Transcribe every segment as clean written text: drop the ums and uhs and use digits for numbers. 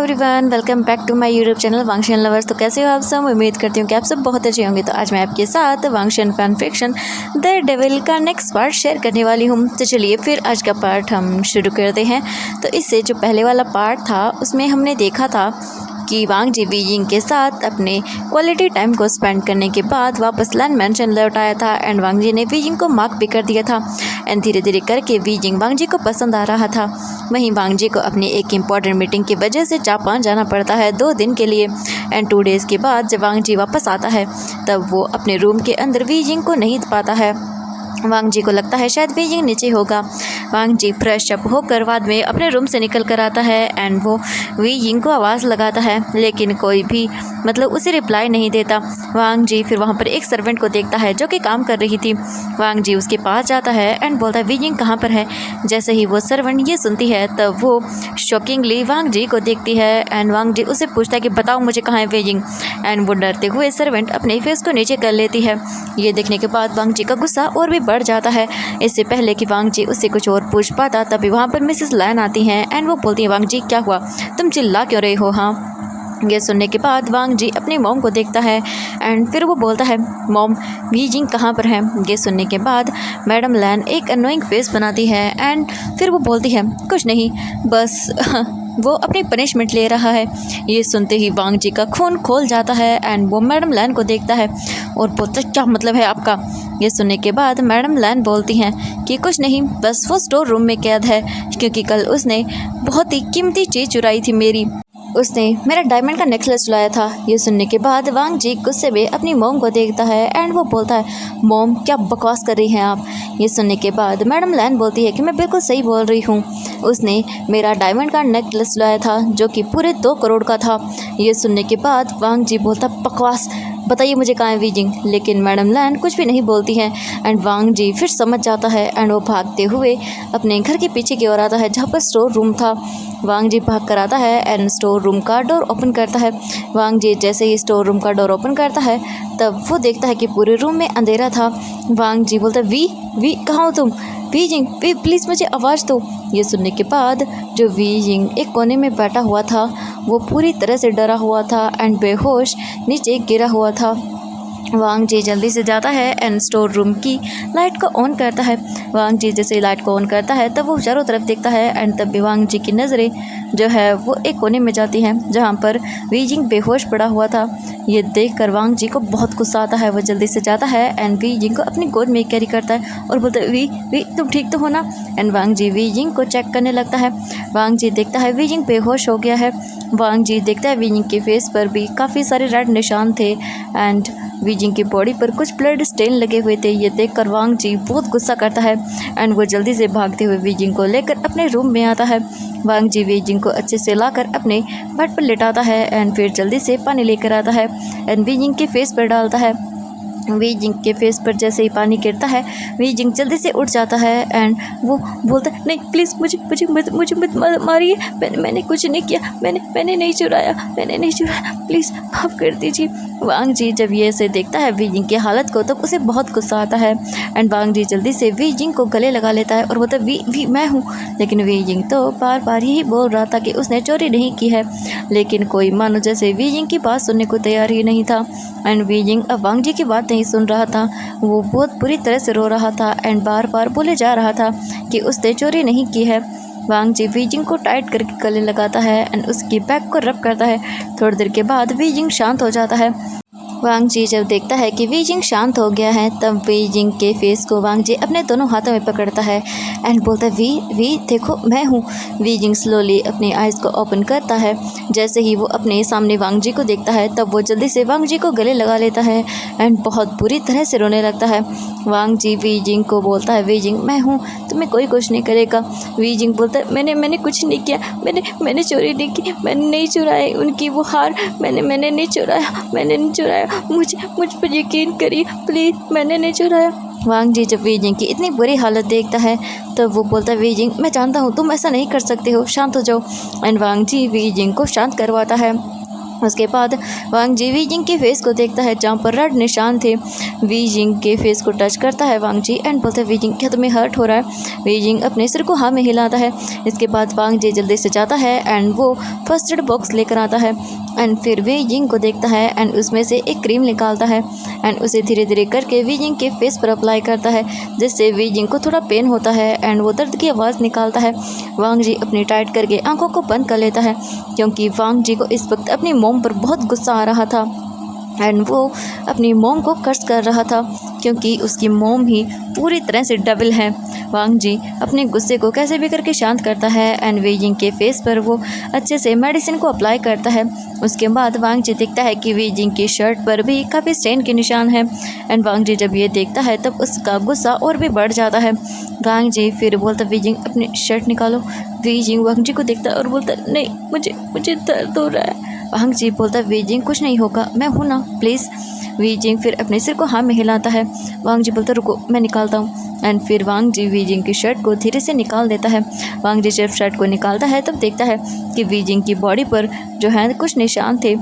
Everyone, welcome back to my YouTube channel वांगशियन lovers. तो कैसे हो आप सब? उम्मीद करती हूँ कि आप सब बहुत अच्छे होंगे। तो आज मैं आपके साथ वांगशियन फैन फिक्शन द डेविल का नेक्स्ट पार्ट शेयर करने वाली हूँ। तो चलिए फिर आज का पार्ट हम शुरू करते हैं। तो इससे जो पहले वाला पार्ट था उसमें हमने देखा था कि वांग जी वीजिंग के साथ अपने क्वालिटी टाइम को स्पेंड करने के बाद वापस लैंड मैंशन लौट आया था एंड वांग जी ने वीजिंग को मार्क भी कर दिया था एंड धीरे धीरे करके वीजिंग वांग जी को पसंद आ रहा था। वहीं वांग जी को अपनी एक इम्पॉर्टेंट मीटिंग की वजह से जापान जाना पड़ता है 2 दिन के लिए एंड 2 डेज़ के बाद जब वांग जी वापस आता है तब वो अपने रूम के अंदर वीजिंग को नहीं पाता है। वांग जी को लगता है शायद वीजिंग नीचे होगा। वांग जी फ्रेश अप होकर बाद में अपने रूम से निकल कर आता है एंड वो वीजिंग को आवाज़ लगाता है लेकिन कोई भी उसे रिप्लाई नहीं देता। वांग जी फिर वहाँ पर एक सर्वेंट को देखता है जो कि काम कर रही थी। वांग जी उसके पास जाता है एंड बोलता है वीजिंग कहाँ पर है। जैसे ही वो सर्वेंट ये सुनती है तब वो शॉकिंगली वांग जी को देखती है एंड वांग जी उससे पूछता है कि बताओ मुझे कहाँ है वीजिंग एंड वो डरते हुए सर्वेंट अपने फेस को नीचे कर लेती है। ये देखने के बाद वांग जी का गुस्सा और भी बढ़ जाता है। इससे पहले कि वांग जी उससे कुछ और पूछ पाता तभी वहाँ पर मिसेस लैन आती हैं एंड वो बोलती है वांग जी क्या हुआ, तुम चिल्ला क्यों रहे हो। हाँ, ये सुनने के बाद वांग जी अपनी मॉम को देखता है एंड फिर वो बोलता है मॉम वीजिंग कहाँ पर है। ये सुनने के बाद मैडम लैन एक अनोइंग फेस बनाती है एंड फिर वो बोलती है कुछ नहीं, बस वो अपनी पनिशमेंट ले रहा है। ये सुनते ही वांग जी का खून खोल जाता है एंड वो मैडम लैन को देखता है और बोलता है क्या मतलब है आपका। ये सुनने के बाद मैडम लैन बोलती हैं कि कुछ नहीं, बस वो स्टोर रूम में कैद है क्योंकि कल उसने बहुत ही कीमती चीज़ चुराई थी उसने मेरा डायमंड का नेकलेस चुराया था। ये सुनने के बाद वांग जी गुस्से में अपनी मोम को देखता है एंड वो बोलता है मोम क्या बकवास कर रही हैं आप। ये सुनने के बाद मैडम लैन बोलती है कि मैं बिल्कुल सही बोल रही हूँ, उसने मेरा डायमंड का नेकलेस चुराया था जो कि पूरे 2 करोड़ का था। ये सुनने के बाद वांग जी बोलता बकवास, बताइए मुझे कहाँ है वीजिंग। लेकिन मैडम लैन कुछ भी नहीं बोलती है एंड वांग जी फिर समझ जाता है एंड वो भागते हुए अपने घर के पीछे की ओर आता है जहाँ पर स्टोर रूम था। वांग जी भाग कर आता है एंड स्टोर रूम का डोर ओपन करता है। वांग जी जैसे ही स्टोर रूम का डोर ओपन करता है तब वो देखता है कि पूरे रूम में अंधेरा था। वांग जी बोलता है वी कहाँ हो तुम, वीजिंग वी प्लीज़ मुझे आवाज़ दो। ये सुनने के बाद जो वीजिंग एक कोने में बैठा हुआ था वो पूरी तरह से डरा हुआ था एंड बेहोश नीचे गिरा हुआ था। वांग जी जल्दी से जाता है एंड स्टोर रूम की लाइट को ऑन करता है। वांग जी जैसे लाइट को ऑन करता है तब वो चारों तरफ देखता है एंड तब भी वांग जी की नज़रें जो है वो एक कोने में जाती हैं जहाँ पर वीजिंग बेहोश पड़ा हुआ था। ये देखकर वांग जी को बहुत गुस्सा आता है। वो जल्दी से जाता है एंड वीजिंग को अपनी गोद में कैरी करता है और बोलता है वी तुम ठीक तो हो ना। एंड वांग जी वीजिंग को चेक करने लगता है। वांग जी देखता है वीजिंग बेहोश हो गया है। वांग जी देखता है वीजिंग के फेस पर भी काफ़ी सारे रेड निशान थे एंड वीजिंग की बॉडी पर कुछ ब्लड स्टेन लगे हुए थे। ये देखकर वांग जी बहुत गुस्सा करता है एंड वो जल्दी से भागते हुए वीजिंग को लेकर अपने रूम में आता है। वांग जी वीजिंग को अच्छे से लाकर अपने बेड पर लेटाता है एंड फिर जल्दी से पानी लेकर आता है एंड वीजिंग के फेस पर डालता है। वीजिंग के फेस पर जैसे ही पानी गिरता है वीजिंग जल्दी से उठ जाता है एंड वो बोलता है नहीं प्लीज़ मुझे मत मारिए, मैंने कुछ नहीं किया, मैंने नहीं चुराया, प्लीज़ माफ़ कर दीजिए। वांग जी जब ये ऐसे देखता है वीजिंग की हालत को तब उसे बहुत गुस्सा आता है एंड वांग जी जल्दी से वीजिंग को गले लगा लेता है और बोलता है वी मैं हूँ। लेकिन वीजिंग तो बार बार यही बोल रहा था कि उसने चोरी नहीं की है लेकिन कोई मानो जैसे वीजिंग की बात सुनने को तैयार ही नहीं था एंड वीजिंग अब वांग जी की बात नहीं सुन रहा था। वो बहुत बुरी तरह से रो रहा था एंड बार बार बोले जा रहा था कि उसने चोरी नहीं की है। वांग जी वीजिंग को टाइट करके गले लगाता है एंड उसकी बैक को रब करता है। थोड़ी देर के बाद वीजिंग शांत हो जाता है। वांग जी जब देखता है कि वीजिंग शांत हो गया है तब वीजिंग के फेस को वांग जी अपने दोनों हाथों में पकड़ता है एंड बोलता है वी देखो मैं हूँ। वीजिंग स्लोली अपनी आइज़ को ओपन करता है। जैसे ही वो अपने सामने वांग जी को देखता है तब वो जल्दी से वांग जी को गले लगा लेता है एंड बहुत बुरी तरह से रोने लगता है। वांग जी वीजिंग को बोलता है वीजिंग मैं हूँ, तुम्हें कोई कुछ नहीं करेगा। वीजिंग बोलता है मैंने कुछ नहीं किया, मैंने चोरी नहीं की, मैंने नहीं चुराई उनकी वो हार, मैंने नहीं चुराया, मुझ पर यकीन करिए प्लीज़, मैंने नहीं चुराया। वांग जी जब वीजिंग की इतनी बुरी हालत देखता है तब वो बोलता है वीजिंग मैं जानता हूँ तुम ऐसा नहीं कर सकते हो, शांत हो जाओ। एंड वांग जी वीजिंग को शांत करवाता है। उसके बाद वांग जी वी जिंग के फेस को देखता है जहाँ पर रेड निशान थे। वी जिंग के फेस को टच करता है वांग जी एंड बोलता है वी जिंग क्या तुम्हें हर्ट हो रहा है। वी जिंग अपने सिर को हाँ में हिलाता है। इसके बाद वांग जी जल्दी से जाता है एंड वो फर्स्ट एड बॉक्स लेकर आता है एंड फिर वी जिंग को देखता है एंड उसमें से एक क्रीम निकालता है एंड उसे धीरे धीरे करके वी जिंग के फेस पर अप्लाई करता है, जिससे वी जिंग को थोड़ा पेन होता है एंड वो दर्द की आवाज़ निकालता है। वांग जी अपनी टाइट करके आंखों को बंद कर लेता है क्योंकि वांग जी को इस वक्त अपनी मॉम पर बहुत गुस्सा आ रहा था एंड वो अपनी मॉम को कर्ज कर रहा था क्योंकि उसकी मॉम ही पूरी तरह से डबल है। वांग जी अपने गुस्से को कैसे भी करके शांत करता है एंड वी जिंग के फेस पर वो अच्छे से मेडिसिन को अप्लाई करता है। उसके बाद वांग जी देखता है कि वी जिंग की शर्ट पर भी काफ़ी स्टेन के निशान हैं एंड वांग जी जब ये देखता है तब उसका गुस्सा और भी बढ़ जाता है। वांग जी फिर बोलता वी जिंग अपनी शर्ट निकालो। वी जिंग वांग जी को देखता है और बोलता नहीं मुझे दर्द हो रहा है। वांग जी बोलता वी जिंग कुछ नहीं होगा, मैं हूँ ना, प्लीज़। वी जिंग फिर अपने सिर को हाँ में हिलाता है। वांग जी बोलता रुको मैं निकालता हूँ एंड फिर वांग जी वी जिंग की शर्ट को धीरे से निकाल देता है। वांग जी जब शर्ट को निकालता है तब देखता है कि वी जिंग की बॉडी पर जो है कुछ निशान थे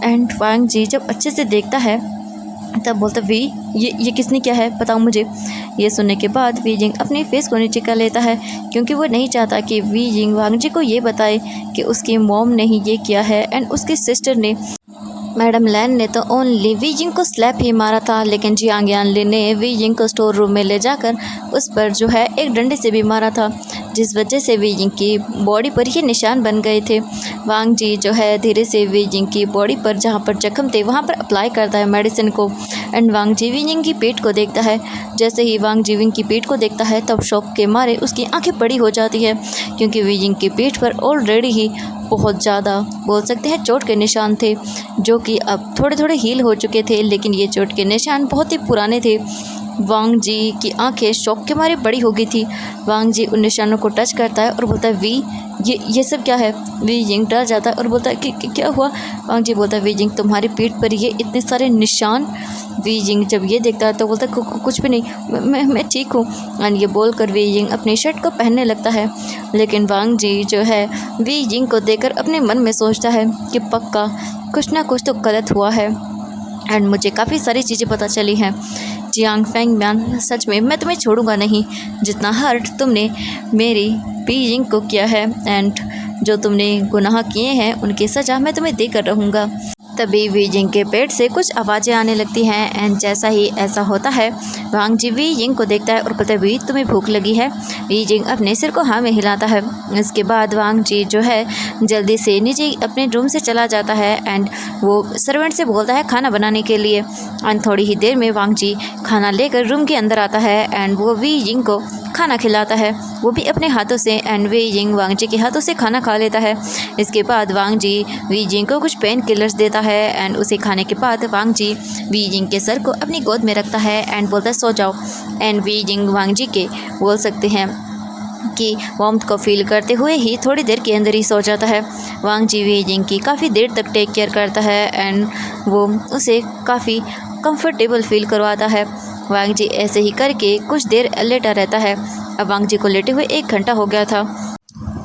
एंड वांग जी जब अच्छे से देखता है तब बोलता वी ये किसने किया है बताओ मुझे। ये सुनने के बाद वी जिंग अपने फेस को नीचे कर लेता है क्योंकि वो नहीं चाहता कि वी जिंग वांग जी को ये बताए कि उसकी मॉम ने ही ये किया है एंड उसकी सिस्टर ने। मैडम लैन ने तो ओनली वी जिंग को स्लैप ही मारा था, लेकिन जियांग यानली ने वी जिंग को स्टोर रूम में ले जाकर उस पर जो है एक डंडे से भी मारा था, जिस वजह से वी जिंग की बॉडी पर ये निशान बन गए थे। वांग जी जो है धीरे से वी जिंग की बॉडी पर जहाँ पर जख्म थे वहाँ पर अप्लाई करता है मेडिसिन को एंड वांग जी वी जिंग की पीठ को देखता है। जैसे ही वांग जी विंग की पीठ को देखता है तब शॉक के मारे उसकी आंखें बड़ी हो जाती है क्योंकि वी जिंग की पीठ पर ऑलरेडी ही बहुत ज़्यादा बोल सकते हैं चोट के निशान थे, जो कि अब थोड़े थोड़े हील हो चुके थे, लेकिन ये चोट के निशान बहुत ही पुराने थे। वांग जी की आंखें शौक के मारे बड़ी हो गई थी। वांग जी उन निशानों को टच करता है और बोलता है वी ये सब क्या है। वी जिंग डर जाता है और बोलता है कि क्या हुआ। वांग जी बोलता है वी जिंग तुम्हारी पीठ पर ये इतने सारे निशान। वी जिंग जब ये देखता है तो बोलता है कुछ भी नहीं, मैं ठीक हूँ। एंड ये बोलकर वी जिंग अपनी शर्ट को पहनने लगता है, लेकिन वांग जी जो है वी जिंग को देखकर अपने मन में सोचता है कि पक्का कुछ ना कुछ तो गलत हुआ है एंड मुझे काफ़ी सारी चीज़ें पता चली हैं। जियांग फेंग म्यान सच में मैं तुम्हें छोड़ूंगा नहीं, जितना हर्ट तुमने मेरी वी जिंग को किया है एंड जो तुमने गुनाह किए हैं उनकी सज़ा मैं तुम्हें देकर रहूँगा। तभी वी जिंग के पेट से कुछ आवाज़ें आने लगती हैं एंड जैसा ही ऐसा होता है वांग जी वी जिंग को देखता है और बोलता है वी तुम्हें भूख लगी है। वी जिंग अपने सिर को हाँ में हिलाता है। इसके बाद वांग जी जो है जल्दी से नीचे अपने रूम से चला जाता है एंड वो सर्वेंट से बोलता है खाना बनाने के लिए एंड थोड़ी ही देर में वांग जी खाना लेकर रूम के अंदर आता है एंड वो वी जिंग को खाना खिलाता है, वो भी अपने हाथों से एंड वी जिंग वांग जी के हाथों से खाना खा लेता है। इसके बाद वांग जी वी जिंग को कुछ पेन किलर्स देता है एंड उसे खाने के बाद वांग जी वी जिंग के सर को अपनी गोद में रखता है एंड बोलता है सो जाओ एंड वी जिंग वांग जी के बोल सकते हैं कि वार्मथ को फील करते हुए ही थोड़ी देर के अंदर ही सो जाता है। वांग जी वी जिंग की काफ़ी देर तक टेक केयर करता है एंड वो उसे काफ़ी कंफर्टेबल फील करवाता है। वांग जी ऐसे ही करके कुछ देर लेटा रहता है। अब वांग जी को लेटे हुए 1 घंटा हो गया था।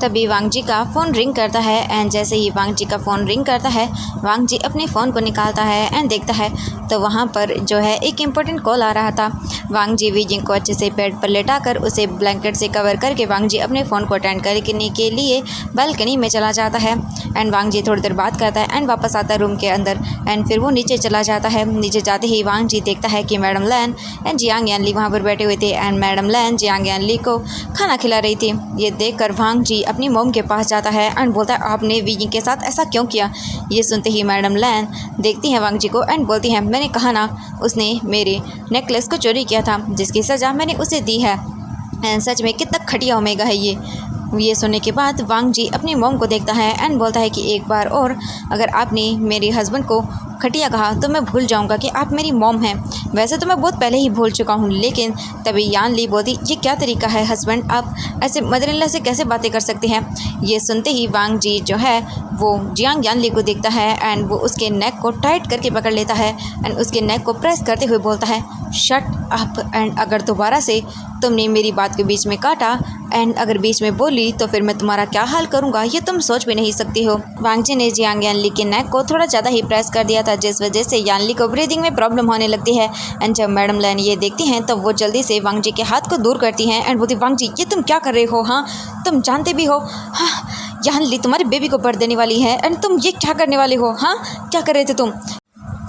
तभी वांग जी का फ़ोन रिंग करता है एंड जैसे ही वांग जी का फ़ोन रिंग करता है वांग जी अपने फ़ोन को निकालता है एंड देखता है तो वहाँ पर जो है एक इम्पोर्टेंट कॉल आ रहा था। वांग जी वी जिंग को अच्छे से बेड पर लेटाकर उसे ब्लैंकेट से कवर करके वांग जी अपने फ़ोन को अटेंड करने के लिए बालकनी में चला जाता है एंड वांग जी थोड़ी देर बात करता है एंड वापस आता है रूम के अंदर एंड फिर वो नीचे चला जाता है। नीचे जाते ही वांग जी देखता है कि madam Lan and Jiang Yanli वहाँ पर बैठे हुए थे and madam Lan Jiang Yanli को खाना खिला रही थी। ये देखकर वांग जी अपनी मोम के पास जाता है एंड बोलता है आपने वी जिंग के साथ ऐसा क्यों किया। ये सुनते ही मैडम लैन देखती हैं वांग जी को एंड बोलती हैं मैंने कहा ना उसने मेरे नेकलेस को चोरी किया था, जिसकी सज़ा मैंने उसे दी है एंड सच में कितना खटिया ओमेगा है ये सुनने के बाद वांग जी अपनी मोम को देखता है एंड बोलता है कि एक बार और अगर आपने मेरे हस्बैंड को खटिया कहा तो मैं भूल जाऊंगा कि आप मेरी मॉम हैं। वैसे तो मैं बहुत पहले ही भूल चुका हूँ, लेकिन तभी यान ली बोली, ये क्या तरीका है हस्बैंड, आप ऐसे मदर इन लॉ से कैसे बातें कर सकते हैं। ये सुनते ही वांग जी जो है वो जियांग यान ली को देखता है एंड वो उसके नेक को टाइट करके पकड़ लेता है एंड उसके नेक को प्रेस करते हुए बोलता है, शट अप, एंड अगर दोबारा से तुमने मेरी बात के बीच में काटा एंड अगर बीच में बोली तो फिर मैं तुम्हारा क्या हाल करूंगा ये तुम सोच भी नहीं सकती हो। वांग जी ने जियांग यानली के नेक को थोड़ा ज़्यादा ही प्रेस कर दिया था, जिस वजह से यानली को ब्रीदिंग में प्रॉब्लम होने लगती है एंड जब मैडम लैन ये देखती हैं तो वो जल्दी से वांग जी के हाथ को दूर करती हैं एंड बोलती, वांग जी ये तुम क्या कर रहे हो, हाँ तुम जानते भी हो, हाँ यानली तुम्हारी बेबी को बर्थ देने वाली है एंड तुम ये क्या करने वाले हो, हाँ क्या कर रहे थे तुम,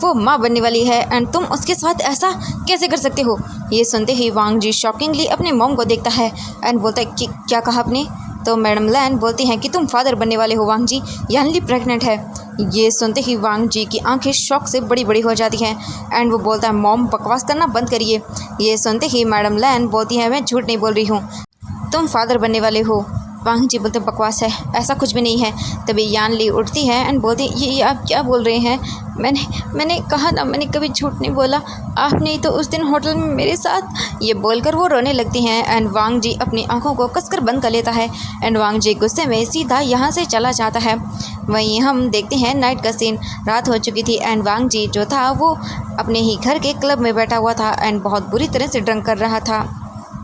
वो माँ बनने वाली है एंड तुम उसके साथ ऐसा कैसे कर सकते हो। ये सुनते ही वांग जी शॉकिंगली अपने मॉम को देखता है एंड बोलता है कि क्या कहा आपने। तो मैडम लैन बोलती हैं कि तुम फादर बनने वाले हो वांग जी, यानली प्रेग्नेंट है। ये सुनते ही वांग जी की आंखें शॉक से बड़ी बड़ी हो जाती हैं एंड वो बोलता है, मॉम बकवास करना बंद करिए। ये सुनते ही मैडम लैन बोलती है, मैं झूठ नहीं बोल रही हूँ, तुम फादर बनने वाले हो। वांग जी बोलते, बकवास है, ऐसा कुछ भी नहीं है। तभी यान ली उठती है एंड बोलती, ये आप क्या बोल रहे हैं, मैंने कहा ना, मैंने कभी झूठ नहीं बोला, आपने तो उस दिन होटल में मेरे साथ। ये बोलकर वो रोने लगती हैं एंड वांग जी अपनी आंखों को कसकर बंद कर लेता है एंड वांग जी गुस्से में सीधा यहाँ से चला जाता है। वहीं हम देखते हैं नाइट का सीन। रात हो चुकी थी एंड वांग जी जो था वो अपने ही घर के क्लब में बैठा हुआ था एंड बहुत बुरी तरह से ड्रंक कर रहा था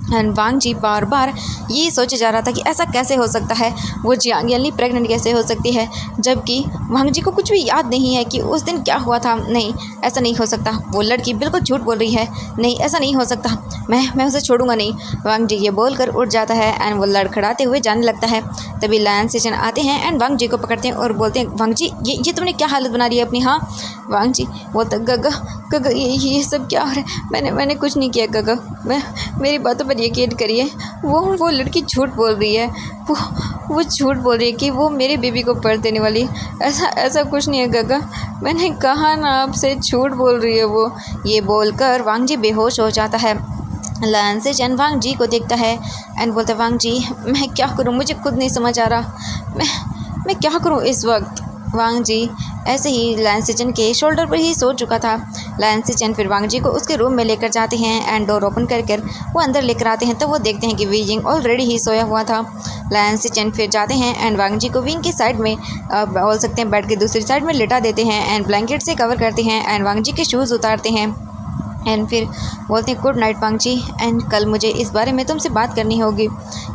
एंड वांग जी बार बार ये सोचे जा रहा था कि ऐसा कैसे हो सकता है, वो जियांग यानली प्रेग्नेंट कैसे हो सकती है, जबकि वांग जी को कुछ भी याद नहीं है कि उस दिन क्या हुआ था। नहीं, ऐसा नहीं हो सकता, वो लड़की बिल्कुल झूठ बोल रही है, नहीं ऐसा नहीं हो सकता, मैं उसे छोड़ूंगा नहीं। वांग जी ये बोलकर उठ जाता है एंड वो लड़खड़ाते हुए जाने लगता है। तभी लायन सेचन आते हैं एंड वांग जी को पकड़ते हैं और बोलते हैं, वांग जी ये तुमने क्या हालत बना ली है अपनी। हाँ वांग जी बोलता, गगा ये सब क्या हो रहा है, मैंने कुछ नहीं किया गगा, मेरी बातों पर यकीन करिए, वो लड़की झूठ बोल रही है, वो झूठ बोल रही है कि वो मेरे बेबी को बर्थ देने वाली है। ऐसा कुछ नहीं है गगा, मैंने कहा ना आपसे, झूठ बोल रही है वो। ये बोलकर वांग जी बेहोश हो जाता है। लायन से चैन वांग जी को देखता है एंड बोलता है, वांग जी मैं क्या करूं, मुझे खुद नहीं समझ आ रहा, मैं क्या करूं इस वक्त। वांग जी ऐसे ही लायन सेचन के शोल्डर पर ही सो चुका था। लायन सेचन फिर वांग जी को उसके रूम में लेकर जाते हैं एंड डोर ओपन कर वो अंदर लेकर आते हैं तो वो देखते हैं कि वीजिंग ऑलरेडी ही सोया हुआ था। लायन सेचन फिर जाते हैं एंड वांग जी को विंग की साइड में बोल सकते हैं बेड के दूसरी साइड में लिटा देते हैं एंड ब्लैंकेट से कवर करते हैं एंड वांग जी के शूज़ उतारते हैं एंड फिर बोलते हैं, good night Wang ji and कल मुझे इस बारे में तुमसे बात करनी होगी।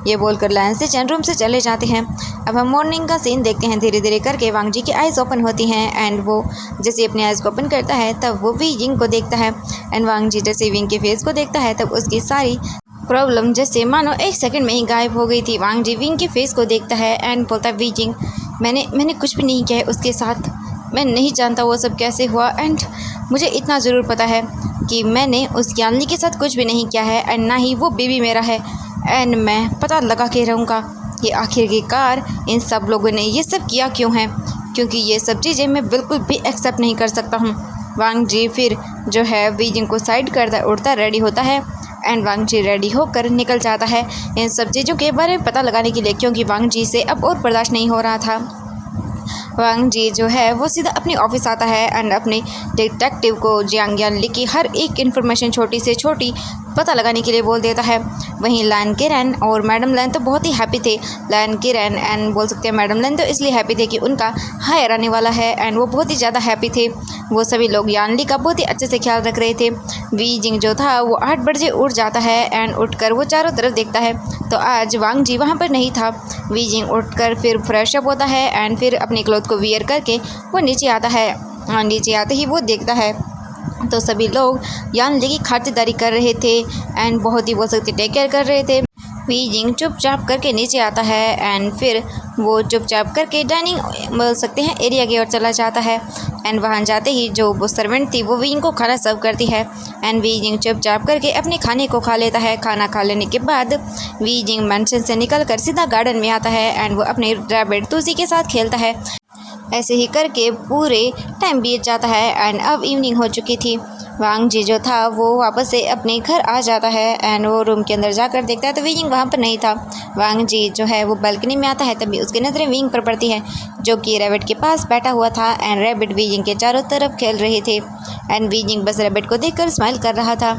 ये बोलकर लायन से चैन रूम से चले जाते हैं। अब हम मॉर्निंग का सीन देखते हैं। धीरे धीरे करके वांग जी की आइज़ ओपन होती हैं एंड वो जैसे अपनी आइज़ को ओपन करता है तब वो विंग को देखता है एंड वांग जी जैसे विंग के फेस को देखता है तब उसकी सारी प्रॉब्लम जैसे मानो एक सेकंड में ही गायब हो गई थी। वांग जी विंग के फेस को देखता है एंड बोलता है, विजिंग मैंने कुछ भी नहीं किया है उसके साथ, मैं नहीं जानता वो सब कैसे हुआ एंड मुझे इतना ज़रूर पता है कि मैंने उस यानली के साथ कुछ भी नहीं किया है एंड ना ही वो बेबी मेरा है एंड मैं पता लगा के रहूँगा कि आखिरकार इन सब लोगों ने ये सब किया क्यों है, क्योंकि ये सब चीज़ें मैं बिल्कुल भी एक्सेप्ट नहीं कर सकता हूँ। वांग जी फिर जो है वीजिंग को साइड करता उड़ता रेडी होता है एंड वांग जी रेडी होकर निकल जाता है इन सब चीज़ों के बारे में पता लगाने के लिए, क्योंकि वांग जी से अब और बर्दाश्त नहीं हो रहा था। वांग जी जो है वो सीधा अपने ऑफिस आता है एंड अपने डिटेक्टिव को जियांग यानली की हर एक इन्फॉर्मेशन छोटी से छोटी पता लगाने के लिए बोल देता है। वहीं लायन किरण और मैडम लैन तो बहुत ही हैप्पी थे। लायन किरण एंड बोल सकते हैं मैडम लैन तो इसलिए हैप्पी थे कि उनका हायर आने वाला है एंड वो बहुत ही ज़्यादा हैप्पी थे। वो सभी लोग यानली का बहुत ही अच्छे से ख्याल रख रहे थे। वीजिंग जो था वो 8 बजे उठ जाता है एंड उठकर वो चारों तरफ देखता है तो आज वांग जी वहाँ पर नहीं था। वीजिंग उठकर फिर फ्रेश अप होता है एंड फिर अपने क्लोथ को वियर करके वो नीचे आता है और नीचे आते ही वो देखता है तो सभी लोग यानली की खातिरदारी कर रहे थे एंड बहुत ही बोल सकते टेक केयर कर रहे थे। वीजिंग चुपचाप करके नीचे आता है एंड फिर वो चुपचाप करके डाइनिंग बोल सकते हैं एरिया की ओर चला जाता है एंड वहाँ जाते ही जो वो सर्वेंट थी वो वीजिंग को खाना सर्व करती है एंड वीजिंग चुपचाप करके अपने खाने को खा लेता है। खाना खा लेने के बाद वीजिंग मेंशन से निकलकर सीधा गार्डन में आता है एंड वो अपने रैबिट तुलसी के साथ खेलता है। ऐसे ही करके पूरे टाइम बीत जाता है एंड अब इवनिंग हो चुकी थी। वांग जी जो था वो वापस से अपने घर आ जाता है एंड वो रूम के अंदर जाकर देखता है तो वीजिंग वहाँ पर नहीं था। वांग जी जो है वो बालकनी में आता है, तभी उसकी नज़रें विंग पर पड़ती है जो कि रैबिट के पास बैठा हुआ था एंड रैबिट वीजिंग के चारों तरफ खेल रहे थे एंड वीजिंग बस रैबिट को देखकर स्माइल कर रहा था।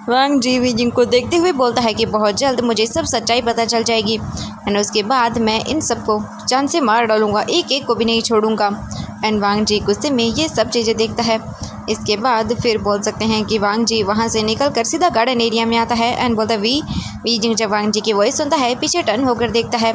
वांग जी वीजिंग को देखते हुए बोलता है कि बहुत जल्द मुझे सब सच्चाई पता चल जाएगी एंड उसके बाद मैं इन सबको जान से मार डालूंगा, एक एक को भी नहीं छोड़ूंगा। एंड वांग जी गुस्से में ये सब चीज़ें देखता है। इसके बाद फिर बोल सकते हैं कि वांग जी वहाँ से निकल कर सीधा गार्डन एरिया में आता है एंड बोलता है वीजिंग जब वांग जी की वॉइस सुनता है पीछे टर्न होकर देखता है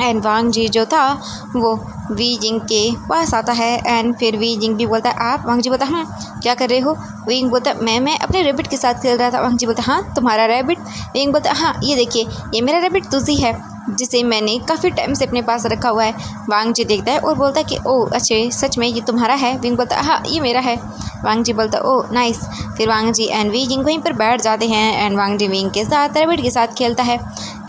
एंड वांग जी जो था वो वीजिंग के पास आता है एंड फिर वीजिंग भी बोलता है आप। वांग जी बोलता है क्या कर रहे हो? वीजिंग बोलता है मैं अपने रैबिट के साथ खेल रहा था। वांग जी बोलता है हाँ तुम्हारा रैबिट? वीजिंग बोलता है हाँ ये देखिए ये मेरा रैबिट तुझी है जिसे मैंने काफ़ी टाइम से अपने पास रखा हुआ है। वांग जी देखता है और बोलता है कि ओह अच्छे सच में ये तुम्हारा है? वीजिंग बोलता है हाँ ये मेरा है। वांग जी बोलता है ओह नाइस। फिर वांग जी एंड वीजिंग वहीं पर बैठ जाते हैं एंड वांग जी वीजिंग के साथ रैबिट के साथ खेलता है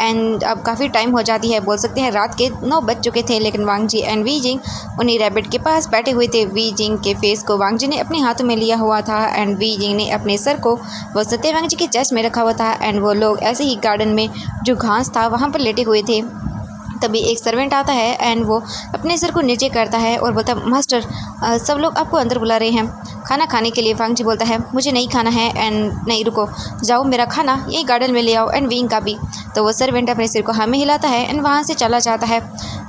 एंड अब काफ़ी टाइम हो जाती है, बोल सकते हैं रात के 9 बज चुके थे, लेकिन वांग जी एंड वीजिंग उन्हीं रैबिट के पास बैठे हुए थे। वीजिंग के फेस को वांग जी ने अपने हाथों में लिया हुआ था एंड वीजिंग ने अपने सर को वो सत्य वांग जी के चेस्ट में रखा हुआ था एंड वो लोग ऐसे ही गार्डन में जो घास था वहाँ पर लेटे हुए थे। तभी एक सर्वेंट आता है एंड वो अपने सर को नीचे करता है और बोलता है मास्टर सब लोग आपको अंदर बुला रहे हैं खाना खाने के लिए। वांग जी बोलता है मुझे नहीं खाना है एंड नहीं रुको जाओ मेरा खाना यही गार्डन में ले आओ एंड वीइंग का भी। तो वो सर्वेंट अपने सिर को हाँ में हिलाता है एंड वहाँ से चला जाता है।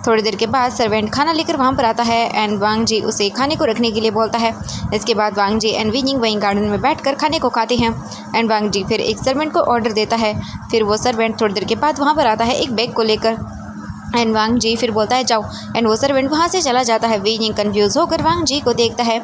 थोड़ी देर के बाद सर्वेंट खाना लेकर वहाँ पर आता है एंड वांग जी उसे खाने को रखने के लिए बोलता है। इसके बाद वांग जी एंड वीइंग वहीं गार्डन में बैठकर खाने को खाते हैं एंड वांग जी फिर एक सर्वेंट को ऑर्डर देता है। फिर वो सर्वेंट थोड़ी देर के बाद वहाँ पर आता है एक बैग को लेकर एंड वांग जी फिर बोलता है जाओ एंड वो सर्वेंट वहाँ से चला जाता है। वीइंग कंफ्यूज होकर वांग जी को देखता है।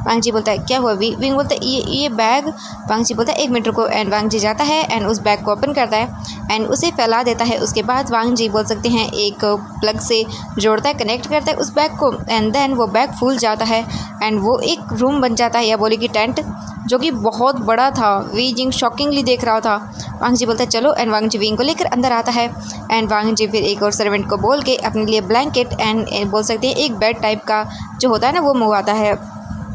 वांग जी बोलता है क्या हुआ? वीइंग बोलता है ये बैग। वांग जी बोलता है 1 मिनट रुको एंड वांग जी जाता है एंड उस बैग को ओपन करता है एंड उसे फैला देता है। उसके बाद वांग जी बोल सकते हैं एक प्लग से जोड़ता है, कनेक्ट करता है उस बैग को एंड देन वो बैग फूल जाता है एंड वो एक रूम बन जाता है या बोले कि टेंट, जो कि बहुत बड़ा था। वीइंग शॉकिंगली देख रहा था। वांग जी बोलता है चलो एंड वांग जी वीइंग को लेकर अंदर आता है एंड वांग जी फिर एक और सर्वेंट को बोल के अपने लिए ब्लैंकेट एंड बोल सकते हैं एक बेड टाइप का जो होता है ना वो मंगवाता है।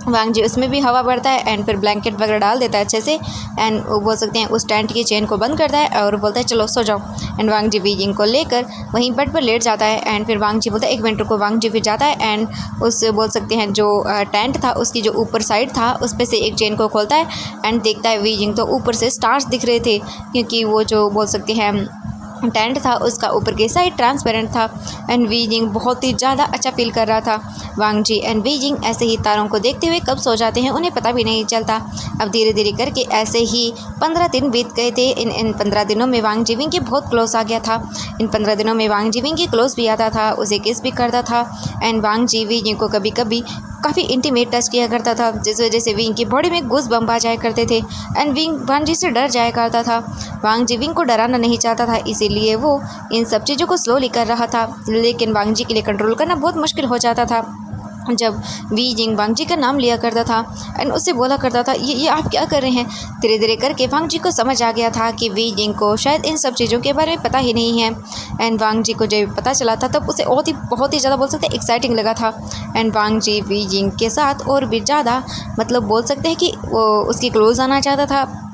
वांग जी उसमें भी हवा भरता है एंड फिर ब्लैंकेट वगैरह डाल देता है अच्छे से एंड वो बोल सकते हैं उस टेंट की चेन को बंद करता है और बोलता है चलो सो जाओ एंड वांग जी वीइंग को लेकर वहीं बेड पर लेट जाता है एंड फिर वांग जी बोलता है 1 मिनट रुको। वांग जी फिर जाता है एंड उस बोल सकते हैं जो टेंट था उसकी जो ऊपर साइड था उस पर से एक चेन को खोलता है एंड देखता है वीइंग तो ऊपर से स्टार्स दिख रहे थे क्योंकि वो जो बोल सकते हैं टेंट था उसका ऊपर के साइड ट्रांसपेरेंट था एंड वीइंग बहुत ही ज़्यादा अच्छा फील कर रहा था। वांग जी एंड वीइंग ऐसे ही तारों को देखते हुए कब सो जाते हैं उन्हें पता भी नहीं चलता। अब धीरे धीरे करके ऐसे ही 15 दिन बीत गए थे। इन 15 दिनों में वांग जी वीइंग के बहुत क्लोज आ गया था। इन 15 दिनों में वांग जी वीइंग के क्लोज भी आता था, उसे किस भी करता था एंड वांग जी वीइंग को कभी कभी काफ़ी इंटीमेट टच किया करता था, जिस वजह से वीइंग की बॉडी में गूज बम्प आ जाया करते थे एंड वीइंग वांग जी से डर जाया करता था। वांग जी वीइंग को डराना नहीं चाहता था, इसीलिए वो इन सब चीज़ों को स्लोली कर रहा था, लेकिन वांग जी के लिए कंट्रोल करना बहुत मुश्किल हो जाता था। जब वीइंग वांग जी का नाम लिया करता था एंड उससे बोला करता था ये आप क्या कर रहे हैं। धीरे धीरे करके वांग जी को समझ आ गया था कि वीइंग को शायद इन सब चीज़ों के बारे में पता ही नहीं है एंड वांग जी को जब पता चला था तब उसे बहुत ही ज़्यादा बोल सकते हैं एक्साइटिंग लगा था एंड वांग जी वीइंग के साथ और भी ज़्यादा मतलब बोल सकते हैं कि वो उसकी क्लोज आना चाहता था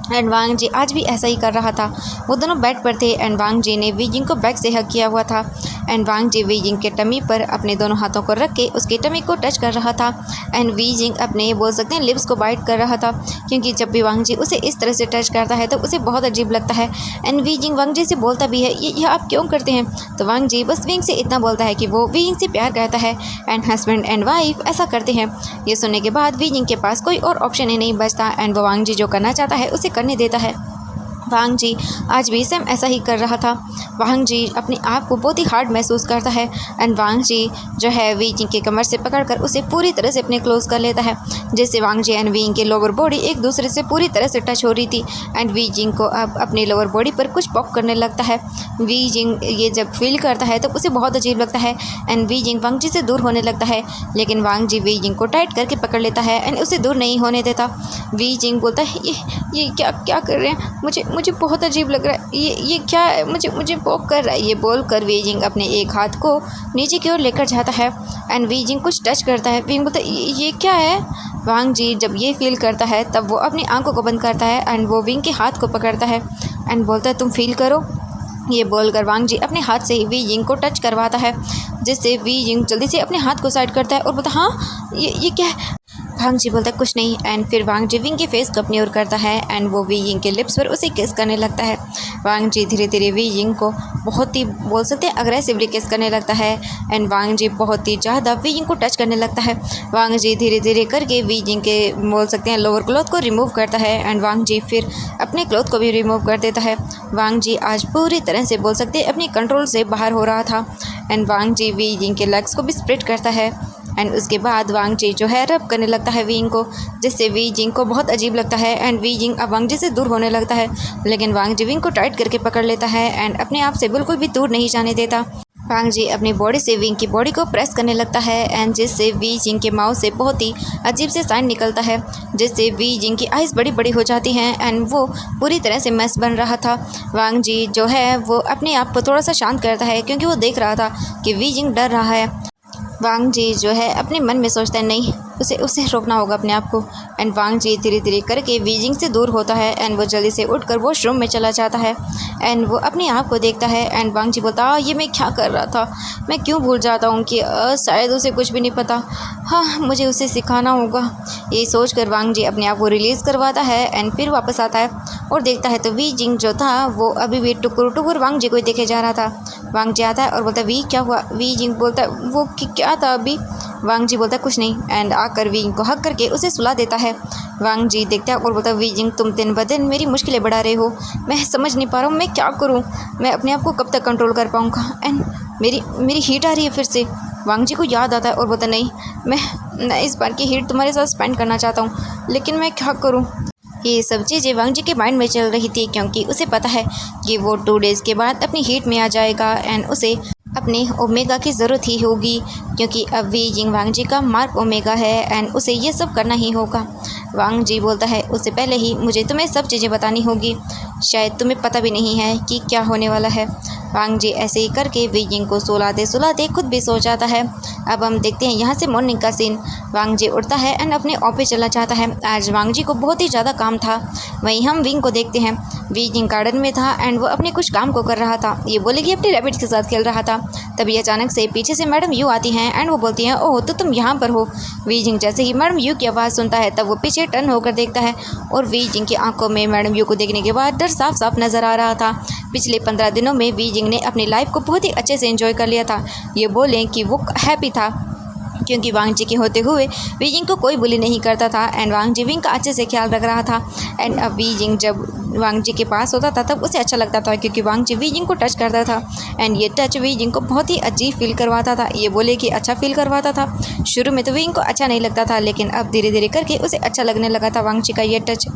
एंड वांग जी आज भी ऐसा ही कर रहा था। वो दोनों बेड पर थे एंड वांग जी ने वीइंग को बैक से हक किया हुआ था एंड वांग जी वीइंग के टमी पर अपने दोनों हाथों को रख के उसके टमी को टच कर रहा था एंड वीइंग अपने बोल सकते हैं लिप्स को बाइट कर रहा था, क्योंकि जब भी वांग जी उसे इस तरह से टच करता है तो उसे बहुत अजीब लगता है एंड वीइंग वांग जी से बोलता भी है ये आप क्यों करते हैं। तो वांग जी बस वीइंग से इतना बोलता है कि वो वीइंग से प्यार करता है एंड हस्बैंड एंड वाइफ ऐसा करते हैं। ये सुनने के बाद वीइंग के पास कोई और ऑप्शन ही नहीं बचता एंड वो वांग जी जो करना चाहता है उसे करने देता है। वांग जी आज भी सेम ऐसा ही कर रहा था। वांग जी अपने आप को बहुत ही हार्ड महसूस करता है एंड वांग जी जो है वीइंग के कमर से पकड़कर उसे पूरी तरह से अपने क्लोज कर लेता है, जैसे वांग जी एंड वीइंग के लोअर बॉडी एक दूसरे से पूरी तरह से टच हो रही थी एंड वीइंग को अब अपने लोअर बॉडी पर कुछ पॉप करने लगता है। वीइंग ये जब फील करता है तो उसे बहुत अजीब लगता है एंड वीइंग वांग जी से दूर होने लगता है, लेकिन वांग जी वीइंग को टाइट करके पकड़ लेता है एंड उसे दूर नहीं होने देता। वीइंग बोलता है ये क्या कर रहे हैं, मुझे बहुत अजीब लग रहा है, ये क्या है, मुझे वॉक कर रहा है। ये बोल कर वी जिंग अपने एक हाथ को नीचे की ओर लेकर जाता है एंड वी जिंग कुछ टच करता है। वी जिंग बोलता है ये क्या है। वांग जी जब ये फील करता है तब वो अपनी आंखों को बंद करता है एंड वो विंग के हाथ को पकड़ता है एंड बोलता है तुम फील करो। ये बोलकर वांग जी अपने हाथ से ही वी जिंग को टच करवाता है, जिससे वी जिंग जल्दी से अपने हाथ को साइड करता है और बोलता है हाँ ये क्या है। वांग जी बोलता है कुछ नहीं एंड फिर वांग जी विंग के फेस को अपनी ओर करता है एंड वो वी जिंग के लिप्स पर उसे किस करने लगता है। वांग जी धीरे धीरे वी जिंग को बहुत ही बोल सकते हैं अग्रेसिवली किस करने लगता है एंड वांग जी बहुत ही ज़्यादा वी जिंग को टच करने लगता है। वांग जी धीरे धीरे करके वी जिंग के बोल सकते हैं लोअर क्लॉथ को रिमूव करता है एंड वांग जी फिर अपने क्लॉथ को भी रिमूव कर देता है। वांग जी आज पूरी तरह से बोल सकते हैं अपनी कंट्रोल से बाहर हो रहा था एंड वांग जी वी जिंग के लेग्स को भी स्प्रेड करता है एंड उसके बाद वांग जी जो है रब करने लगता है वी को, जिससे वी जिंग को बहुत अजीब लगता है एंड वी जिंग अब वांग जी से दूर होने लगता है, लेकिन वांग जी विंग को टाइट करके पकड़ लेता है एंड अपने आप से बिल्कुल भी दूर नहीं जाने देता। वांग जी अपनी बॉडी से विंग की बॉडी को प्रेस करने लगता है एंड जिससे वी जिंग के माउथ से बहुत ही अजीब से साइन निकलता है, जिससे वी जिंग की आइज़ बड़ी बड़ी हो जाती हैं एंड वो पूरी तरह से मैस बन रहा था। वांग जी जो है वो अपने आप को थोड़ा सा शांत करता है क्योंकि वो देख रहा था कि वी जिंग डर रहा है। वांग जी जो है अपने मन में सोचता है नहीं उसे रोकना होगा अपने आप को एंड वांग जी धीरे धीरे करके वी जिंग से दूर होता है एंड वो जल्दी से उठकर वॉशरूम में चला जाता है एंड वो अपने आप को देखता है एंड वांग जी बोलता ये मैं क्या कर रहा था, मैं क्यों भूल जाता हूँ कि शायद उसे कुछ भी नहीं पता, हाँ मुझे उसे सिखाना होगा। ये सोच कर वांग जी अपने आप को रिलीज़ करवाता है एंड फिर वापस आता है और देखता है तो वी जिंग जो था वो अभी भी टुकुर टुकुर वांग जी को देखे जा रहा था। वांग जी आता है और बोलता है वी क्या हुआ। वी जिंग बोलता है वो क्या था अभी। वांग जी बोलता है कुछ नहीं एंड आकर वी को हक करके उसे सुला देता है। वांग जी देखता है और बोलता है वी जिंग तुम दिन ब दिन मेरी मुश्किलें बढ़ा रहे हो, मैं समझ नहीं पा रहा हूँ मैं क्या करूँ, मैं अपने आप को कब तक कंट्रोल कर पाऊँगा एंड मेरी हीट आ रही है फिर से। वांग जी को याद आता है और बोलता नहीं मैं इस बार की हीट तुम्हारे साथ स्पेंड करना चाहता हूँ, लेकिन मैं क्या करूँ। ये सब चीज़ें वांग जी के माइंड में चल रही थी क्योंकि उसे पता है कि वो 2 डेज़ के बाद अपनी हीट में आ जाएगा एंड उसे अपने ओमेगा की ज़रूरत ही होगी क्योंकि अब वी जिंग वांग जी का मार्क ओमेगा है एंड उसे ये सब करना ही होगा। वांग जी बोलता है उससे पहले ही मुझे तुम्हें सब चीज़ें बतानी होगी, शायद तुम्हें पता भी नहीं है कि क्या होने वाला है। वांग जी ऐसे ही करके वी जिंग को सुलाते खुद भी सो जाता है। अब हम देखते हैं यहाँ से मॉर्निंग का सीन। वांग जी उठता है एंड अपने ऑफिस चला जाता है। आज वांग जी को बहुत ही ज़्यादा काम था। वहीं हम विंग को देखते हैं। वी जिंग गार्डन में था एंड वो अपने कुछ काम को कर रहा था, ये बोले कि अपने रैबिट के साथ खेल रहा था। तभी अचानक से पीछे से मैडम यू आती हैं एंड वो बोलती हैं ओह तो तुम यहाँ पर हो। वी जिंग जैसे ही मैडम यू की आवाज़ सुनता है तब वो पीछे टर्न होकर देखता है और वी जिंग की आंखों में मैडम यू को देखने के बाद डर साफ साफ नज़र आ रहा था। पिछले 15 दिनों में वी जिंग ने अपनी लाइफ को बहुत ही अच्छे से एंजॉय कर लिया था। ये बोलें कि वो हैप्पी था क्योंकि वांग जी के होते हुए वी जिंग को कोई बुली नहीं करता था एंड वांग जी विंग का अच्छे से ख्याल रख रहा था। एंड अब वी जिंग जब वांग जी के पास होता था तब उसे अच्छा लगता था क्योंकि वांग जी वी जिंग को टच करता था एंड ये टच वी जिंग को बहुत ही अजीब फील करवाता था। ये बोले कि अच्छा फील करवाता था। शुरू में तो विंग को अच्छा नहीं लगता था लेकिन अब धीरे धीरे करके उसे अच्छा लगने लगा था वांग जी का ये टच।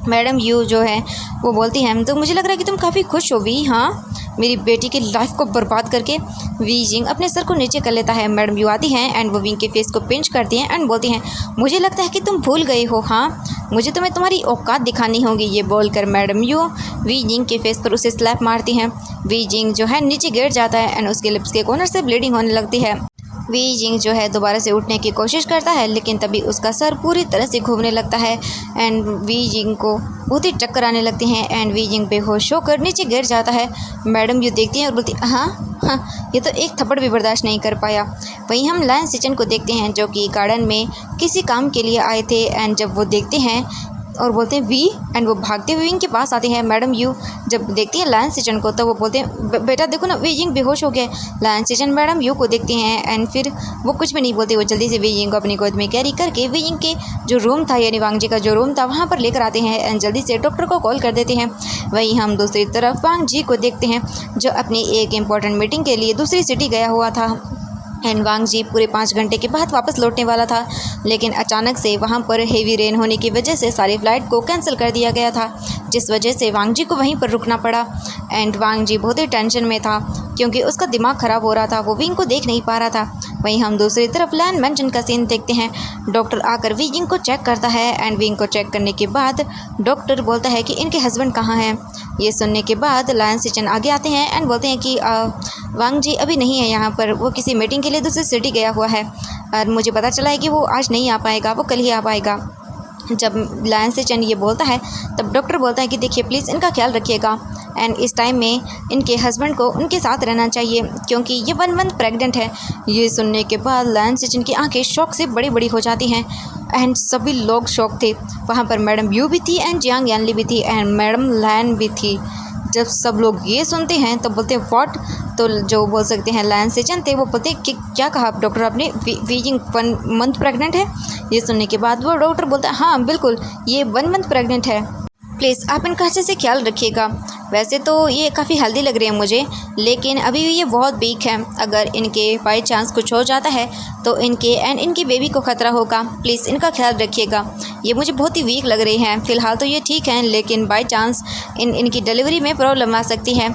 मैडम यू जो है वो बोलती हैं तो मुझे लग रहा है कि तुम काफ़ी खुश हो वी, हाँ मेरी बेटी की लाइफ को बर्बाद करके। वी जिंग अपने सर को नीचे कर लेता है। मैडम यू आती हैं एंड वो विंग के फेस को पिंच करती हैं एंड बोलती हैं मुझे लगता है कि तुम भूल गए हो, हाँ मुझे तुम्हें तुम्हारी औकात दिखानी होगी। ये बोलकर मैडम यू वी जिंग के फेस पर उसे स्लैप मारती हैं। वी जिंग जो है नीचे गिर जाता है एंड उसके लिप्स के कॉर्नर से ब्लीडिंग होने लगती है। वी जिंग जो है दोबारा से उठने की कोशिश करता है लेकिन तभी उसका सर पूरी तरह से घूमने लगता है एंड वी जिंग को बहुत ही चक्कर आने लगते हैं एंड वी जिंग बेहोश होकर नीचे गिर जाता है। मैडम यू देखती हैं और बोलती हाँ ये तो एक थप्पड़ भी बर्दाश्त नहीं कर पाया। वहीं हम लायन सिचन को देखते हैं जो कि गार्डन में किसी काम के लिए आए थे एंड जब वो देखते हैं और बोलते हैं वी एंड वो भागते हुए विंग के पास आते हैं। मैडम यू जब देखती हैं लायन सिचन को तो वो बोलते हैं बेटा देखो ना वी जिंग बेहोश हो गया। लायन सिचन मैडम यू को देखती हैं एंड फिर वो कुछ भी नहीं बोलते, वो जल्दी से वी जिंग को अपनी गोद में कैरी करके वी जिंग के जो रूम था यानी वांग जी का जो रूम था वहाँ पर लेकर आते हैं एंड जल्दी से डॉक्टर को कॉल कर देते हैं। वहीं हम दूसरी तरफ वांग जी को देखते हैं जो अपनी एक इम्पॉर्टेंट मीटिंग के लिए दूसरी सिटी गया हुआ था एंड वांग जी पूरे 5 घंटे के बाद वापस लौटने वाला था लेकिन अचानक से वहां पर हेवी रेन होने की वजह से सारी फ्लाइट को कैंसिल कर दिया गया था, जिस वजह से वांग जी को वहीं पर रुकना पड़ा एंड वांग जी बहुत ही टेंशन में था। क्योंकि उसका दिमाग ख़राब हो रहा था, वो विंग को देख नहीं पा रहा था। वहीं हम दूसरी तरफ लैंड मेंशन का सीन देखते हैं। डॉक्टर आकर विंग को चेक करता है एंड विंग को चेक करने के बाद डॉक्टर बोलता है कि इनके हस्बैंड कहाँ हैं। ये सुनने के बाद लैन सिचन आगे आते हैं एंड बोलते हैं कि वांग जी अभी नहीं है यहाँ पर, वो किसी मीटिंग के लिए दूसरी सिटी गया हुआ है और मुझे पता चला है कि वो आज नहीं आ पाएगा, वो कल ही आ पाएगा। जब लैन सिचन ये बोलता है तब डॉक्टर बोलता है कि देखिए प्लीज़ इनका ख्याल रखिएगा एंड इस टाइम में इनके हस्बैंड को उनके साथ रहना चाहिए क्योंकि ये 1 मंथ प्रेग्नेंट है। ये सुनने के बाद लैन सिचन की आंखें शौक से बड़ी बड़ी हो जाती हैं एंड सभी लोग शौक थे। वहाँ पर मैडम यू भी थी एंड जियांग यानली भी थी एंड मैडम लैन भी थी। जब सब लोग ये सुनते हैं तो बोलते हैं व्हाट, तो जो बोल सकते हैं लैन सिचन थे वो बोलते हैं कि क्या कहा डॉक्टर आपने, वीजिंग 1 मंथ प्रेग्नेंट है। ये सुनने के बाद वो डॉक्टर बोलता है हाँ बिल्कुल ये 1 मंथ प्रेग्नेंट है, प्लीज़ आप इनका अच्छे से ख्याल रखिएगा। वैसे तो ये काफ़ी हेल्दी लग रही है मुझे, लेकिन अभी ये बहुत वीक है, अगर इनके बाई चांस कुछ हो जाता है तो इनके एंड इनकी बेबी को ख़तरा होगा, प्लीज़ इनका ख्याल रखिएगा। ये मुझे बहुत ही वीक लग रही हैं, फ़िलहाल तो ये ठीक हैं लेकिन बाई चांस इनकी डिलीवरी में प्रॉब्लम आ सकती है।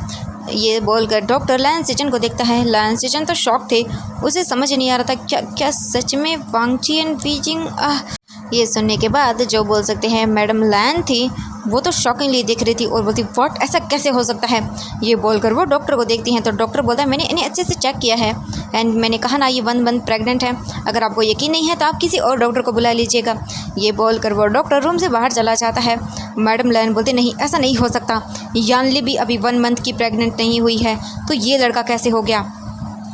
ये बोलकर डॉक्टर लैन सिचन को देखता है। लैन सिचन तो शॉक थे, उसे समझ नहीं आ रहा था क्या क्या सच में वांग जी एंड वीजिंग। ये सुनने के बाद जो बोल सकते हैं मैडम लैन थी वो तो शॉकिंगली दिख रही थी और बोलती व्हाट, ऐसा कैसे हो सकता है। ये बोलकर वो डॉक्टर को देखती हैं तो डॉक्टर बोलता है मैंने इन्हें अच्छे से चेक किया है एंड मैंने कहा ना ये 1 मंथ प्रेग्नेंट है, अगर आपको यकीन नहीं है तो आप किसी और डॉक्टर को बुला लीजिएगा। ये बोलकर वो डॉक्टर रूम से बाहर चला जाता है। मैडम लैन बोलती नहीं ऐसा नहीं हो सकता, यानली भी अभी 1 मंथ की प्रेग्नेंट नहीं हुई है तो ये लड़का कैसे हो गया,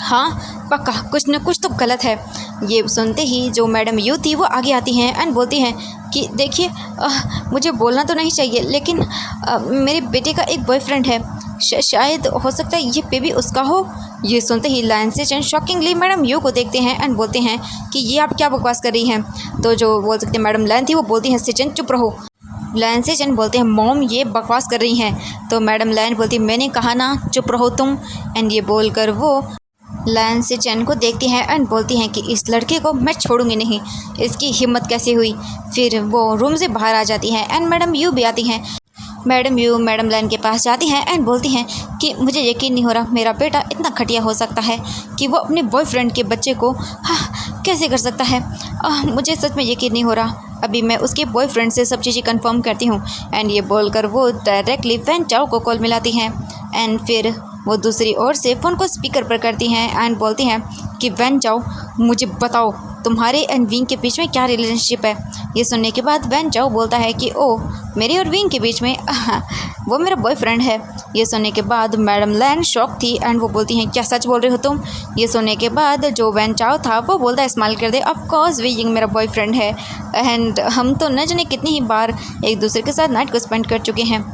हाँ पक्का कुछ न कुछ तो गलत है। ये सुनते ही जो मैडम यू थी वो आगे आती हैं एंड बोलती हैं कि देखिए मुझे बोलना तो नहीं चाहिए लेकिन मेरे बेटे का एक बॉयफ्रेंड है, शायद हो सकता है ये बेबी उसका हो। ये सुनते ही लैन सिचन शॉकिंगली मैडम यू को देखते हैं एंड बोलते हैं कि ये आप क्या बकवास कर रही हैं। तो जो बोल सकते हैं मैडम लैन थी वो बोलती हैं सिचन चुप रहो। लैन सिचन बोलते हैं मॉम ये बकवास कर रही हैं। तो मैडम लैन बोलती मैंने कहा ना चुप रहो तुम। एंड ये बोलकर वो लैन सिचन को देखती हैं एंड बोलती हैं कि इस लड़के को मैं छोड़ूंगी नहीं, इसकी हिम्मत कैसे हुई। फिर वो रूम से बाहर आ जाती हैं एंड मैडम यू भी आती हैं। मैडम यू मैडम लैन के पास जाती हैं एंड बोलती हैं कि मुझे यकीन नहीं हो रहा मेरा बेटा इतना घटिया हो सकता है कि वो अपने बॉयफ्रेंड के बच्चे को कैसे कर सकता है। मुझे सच में यकीन नहीं हो रहा, अभी मैं उसके बॉयफ्रेंड से सब चीज़ें कंफर्म करती हूँ। एंड ये बोलकर वो डायरेक्टली वैन चाओ को कॉल मिलाती हैं एंड फिर वो दूसरी ओर से फ़ोन को स्पीकर पर करती हैं एंड बोलती हैं कि वैन चाओ मुझे बताओ तुम्हारे एंड विंग के बीच में क्या रिलेशनशिप है। ये सुनने के बाद वैन चाओ बोलता है कि ओ मेरे और विंग के बीच में वो मेरा बॉयफ्रेंड है। ये सुनने के बाद मैडम लैन शॉक थी एंड वो बोलती हैं क्या सच बोल रहे हो तुम। ये सुनने के बाद जो वैन चाओ था वो बोलता है स्माइल कर दे ऑफ कोर्स विंग मेरा बॉयफ्रेंड है एंड हम तो न जाने कितनी ही बार एक दूसरे के साथ नाइट को स्पेंड कर चुके हैं।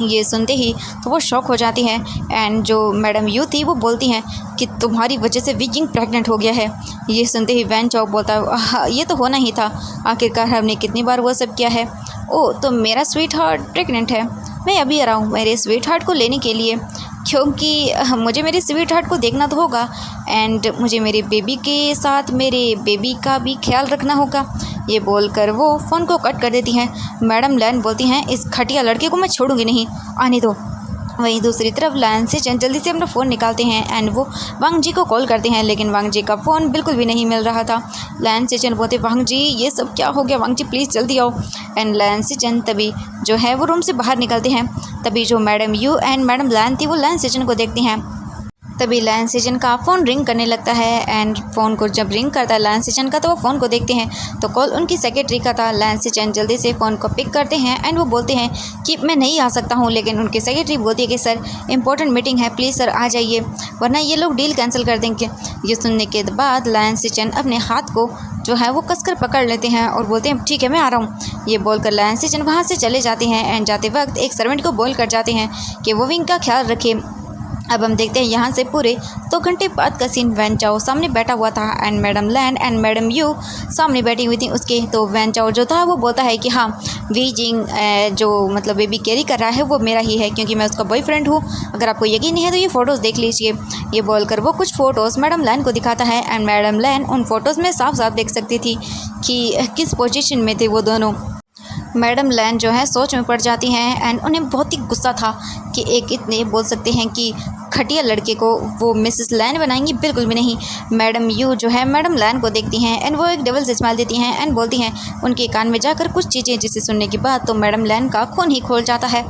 ये सुनते ही तो वो शॉक हो जाती हैं एंड जो मैडम यू थी वो बोलती हैं कि तुम्हारी वजह से विजिंग प्रेग्नेंट हो गया है। ये सुनते ही वैन चाओ बोलता है ये तो होना ही था, आखिरकार हमने कितनी बार वो सब किया है। ओ तो मेरा स्वीट हार्ट प्रेग्नेंट है, मैं अभी आ रहा हूँ मेरे स्वीट हार्ट को लेने के लिए, क्योंकि मुझे मेरे स्वीट हार्ट को देखना तो होगा एंड मुझे मेरे बेबी के साथ मेरे बेबी का भी ख्याल रखना होगा। ये बोलकर वो फ़ोन को कट कर देती हैं। मैडम लैन बोलती हैं इस घटिया लड़के को मैं छोड़ूंगी नहीं, आने दो। वहीं दूसरी तरफ लैन सिचन जल्दी से अपना फ़ोन निकालते हैं एंड वो वांग जी को कॉल करते हैं लेकिन वांग जी का फ़ोन बिल्कुल भी नहीं मिल रहा था। लैन सिचन बोलते वांग जी ये सब क्या हो गया, वांग जी प्लीज़ जल्दी आओ। एंड लैन सिचन तभी जो है वो रूम से बाहर निकलते हैं। तभी जो मैडम यू एंड मैडम लैन थी वो लैन सिचन को देखती हैं। तभी लैन सिचन का फ़ोन रिंग करने लगता है एंड फ़ोन को जब रिंग करता है लैन सिचन का तो वो फ़ोन को देखते हैं तो कॉल उनकी सेक्रेटरी का था। लैन सिचन जल्दी से फ़ोन को पिक करते हैं एंड वो बोलते हैं कि मैं नहीं आ सकता हूँ, लेकिन उनकी सेक्रेटरी बोलती है कि सर इंपॉर्टेंट मीटिंग है, प्लीज़ सर आ जाइए वरना ये लोग डील कैंसिल कर देंगे। ये सुनने के बाद लैन सिचन अपने हाथ को जो है वो कसकर पकड़ लेते हैं और बोलते हैं ठीक है मैं आ रहा हूँ। ये बोलकर लैन सिचन वहाँ से चले जाते हैं एंड जाते वक्त एक सर्वेंट को बोल कर जाते हैं कि वो विंग का ख्याल रखे। अब हम देखते हैं यहाँ से पूरे 2 घंटे बाद का सीन। वैन चाओ सामने बैठा हुआ था and madam Lan and madam Yu सामने बैठी हुई थी उसके। तो वैन चाओ जो था वो बोलता है कि हाँ वीजिंग जो मतलब बेबी कैरी कर रहा है वो मेरा ही है क्योंकि मैं उसका बॉयफ्रेंड हूँ, अगर आपको यकीन नहीं है तो ये फ़ोटोज़ देख लीजिए। ये बोलकर वो कुछ फ़ोटोज़ मैडम लैन को दिखाता है एंड मैडम लैन उन फ़ोटोज़ में साफ साफ देख सकती थी कि किस पोजीशन में थे वो दोनों। मैडम लैन जो है सोच में पड़ जाती हैं एंड उन्हें बहुत ही गुस्सा था कि एक इतने बोल सकते हैं कि घटिया लड़के को वो मिसेस लैन बनाएंगी, बिल्कुल भी नहीं। मैडम यू जो है मैडम लैन को देखती हैं एंड वो एक डबल से स्माइल देती हैं एंड बोलती हैं उनके कान में जाकर कुछ चीज़ें, जिसे सुनने के बाद तो मैडम लैन का खून ही खोल जाता है।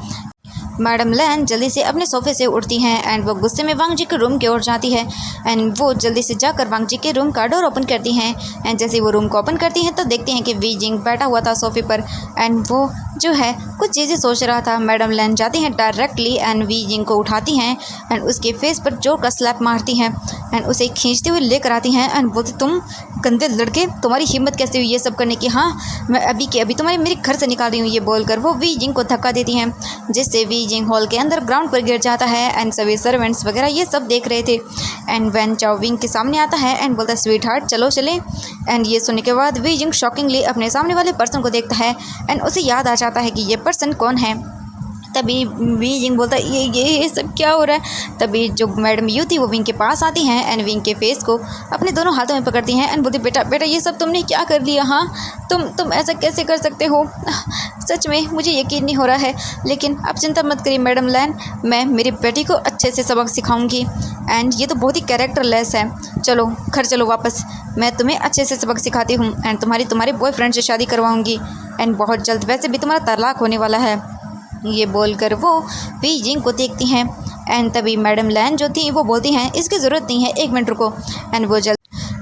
मैडम लैन जल्दी से अपने सोफे से उठती हैं एंड वो गुस्से में वांग जी के रूम की ओर जाती है एंड वो जल्दी से जाकर वांग जी के रूम का डोर ओपन करती हैं एंड जैसे वो रूम को ओपन करती हैं तो देखती हैं कि वी जिंग बैठा हुआ था सोफे पर एंड वो जो है कुछ चीज़ें सोच रहा था। मैडम लैन जाती हैं डायरेक्टली एंड वी जिंग को उठाती हैं एंड उसके फेस पर जोर का स्लैप मारती हैं एंड उसे खींचते हुए लेकर आती हैं एंड बोलती, तुम गंदे लड़के, तुम्हारी हिम्मत कैसे हुई ये सब करने की? हाँ, मैं अभी के अभी तुम्हारे मेरे घर से निकाल रही हूँ। ये बोलकर वो वी जिंग को धक्का देती हैं जिससे वी जिंग हॉल के अंदर ग्राउंड पर गिर जाता है एंड सभी सर्वेंट्स वगैरह ये सब देख रहे थे एंड वैन चाओ विंग के सामने आता है एंड बोलता है, स्वीट हार्ट चलो चलें। एंड ये सुनने के बाद वी जिंग शॉकिंगली अपने सामने वाले पर्सन को देखता है एंड उसे याद आ जाता है कि ये पर्सन कौन है। तभी वी जिंग बोलता है, ये सब क्या हो रहा है? तभी जो मैडम यू थी वो विंग के पास आती हैं एंड विंग के फेस को अपने दोनों हाथों में पकड़ती हैं एंड बोलती, बेटा बेटा ये सब तुमने क्या कर लिया? हाँ, तुम ऐसा कैसे कर सकते हो? सच में मुझे यकीन नहीं हो रहा है, लेकिन आप चिंता मत करिए मैडम लैन, मैं मेरी बेटी को अच्छे से सबक सिखाऊंगी एंड ये तो बहुत ही कैरेक्टरलेस है। चलो घर चलो वापस, मैं तुम्हें अच्छे से सबक सिखाती हूँ एंड तुम्हारे बॉयफ्रेंड से शादी करवाऊँगी एंड बहुत जल्द, वैसे भी तुम्हारा तलाक होने वाला है। ये बोलकर वो वी जिंग को देखती हैं एंड तभी मैडम लैन जो थी वो बोलती हैं, इसकी ज़रूरत नहीं है, 1 मिनट रुको। एंड वो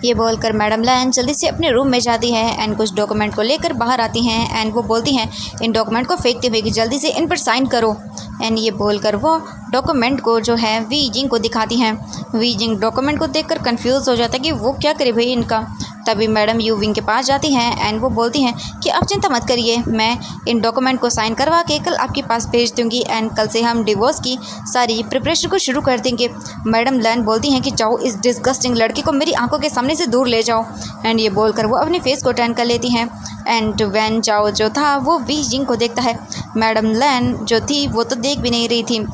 ये बोलकर मैडम लैन जल्दी से अपने रूम में जाती है एंड कुछ डॉक्यूमेंट को लेकर बाहर आती हैं एंड वो बोलती हैं इन डॉक्यूमेंट को फेंकते हुए कि जल्दी से इन पर साइन करो। एंड ये बोलकर वो डॉक्यूमेंट को जो है वी जिंग को दिखाती हैं। वी जिंग डॉक्यूमेंट को देखकर कंफ्यूज हो जाता है कि वो क्या करे भाई इनका। तभी मैडम यू विंग के पास जाती हैं एंड वो बोलती हैं कि आप चिंता मत करिए, मैं इन डॉक्यूमेंट को साइन करवा के कल आपके पास भेज दूंगी एंड कल से हम डिवोर्स की सारी प्रिपरेशन को शुरू कर देंगे। मैडम लैन बोलती हैं कि जाओ इस डिस्गस्टिंग लड़के को मेरी आंखों के सामने से दूर ले जाओ एंड ये बोलकर वो अपने फेस को टर्न कर लेती हैं एंड वैन चाओ जो था वो वी जिंग को देखता है। मैडम लैन जो थी वो तो देख भी नहीं रही थी।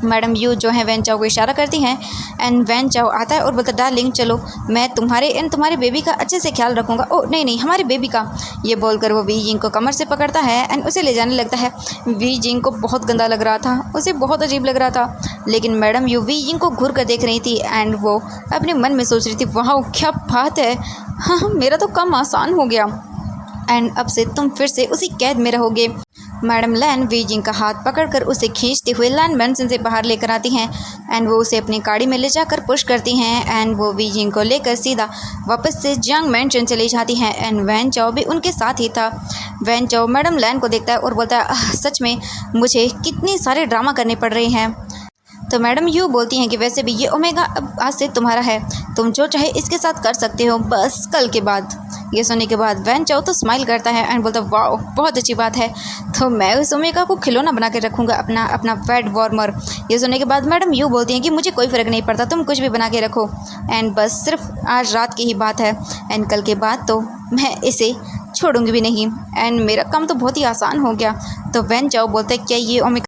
मैडम यू जो है वैन चाओ को इशारा करती हैं एंड वैन चाओ आता है और बोलता, डार्लिंग चलो, मैं तुम्हारे बेबी का अच्छे से ख्याल रखूँगा। ओ नहीं हमारे बेबी का। ये बोलकर वो वी जिंग को कमर से पकड़ता है एंड उसे ले जाने लगता है। वी जिंग को बहुत गंदा लग रहा था, उसे बहुत अजीब लग रहा था, लेकिन मैडम यू वी जिंग को घूर कर देख रही थी एंड वो अपने मन में सोच रही थी, वाह क्या बात है, हाँ मेरा तो काम आसान हो गया एंड अब से तुम फिर से उसी कैद में रहोगे। मैडम लैन वी जिंग का हाथ पकड़कर उसे खींचते हुए लैन मैंसन से बाहर लेकर आती हैं एंड वो उसे अपनी गाड़ी में ले जाकर पुश करती हैं एंड वो वी जिंग को लेकर सीधा वापस से जियांग मैंशन चली जाती हैं एंड वैन चाओ भी उनके साथ ही था। वैन चाओ मैडम लैन को देखता है और बोलता है, सच में मुझे कितने सारे ड्रामा करने पड़ रहे हैं। तो मैडम यू बोलती हैं कि वैसे भी ये ओमेगा अब आज से तुम्हारा है, तुम जो चाहे इसके साथ कर सकते हो, बस कल के बाद। ये सुनने के बाद वैन चाओ तो स्माइल करता है एंड बोलता है, वाओ बहुत अच्छी बात है, तो मैं उस ओमेगा को खिलौना बना के रखूँगा, अपना फैट वार्मर। ये सुनने के बाद मैडम यू बोलती हैं कि मुझे कोई फ़र्क नहीं पड़ता, तुम कुछ भी बना के रखो एंड बस सिर्फ आज रात की ही बात है एंड कल के बाद तो मैं इसे छोड़ूंगी भी नहीं एंड मेरा काम तो बहुत ही आसान हो गया। तो वैन चाओ बोलता है, क्या ये ओमेगा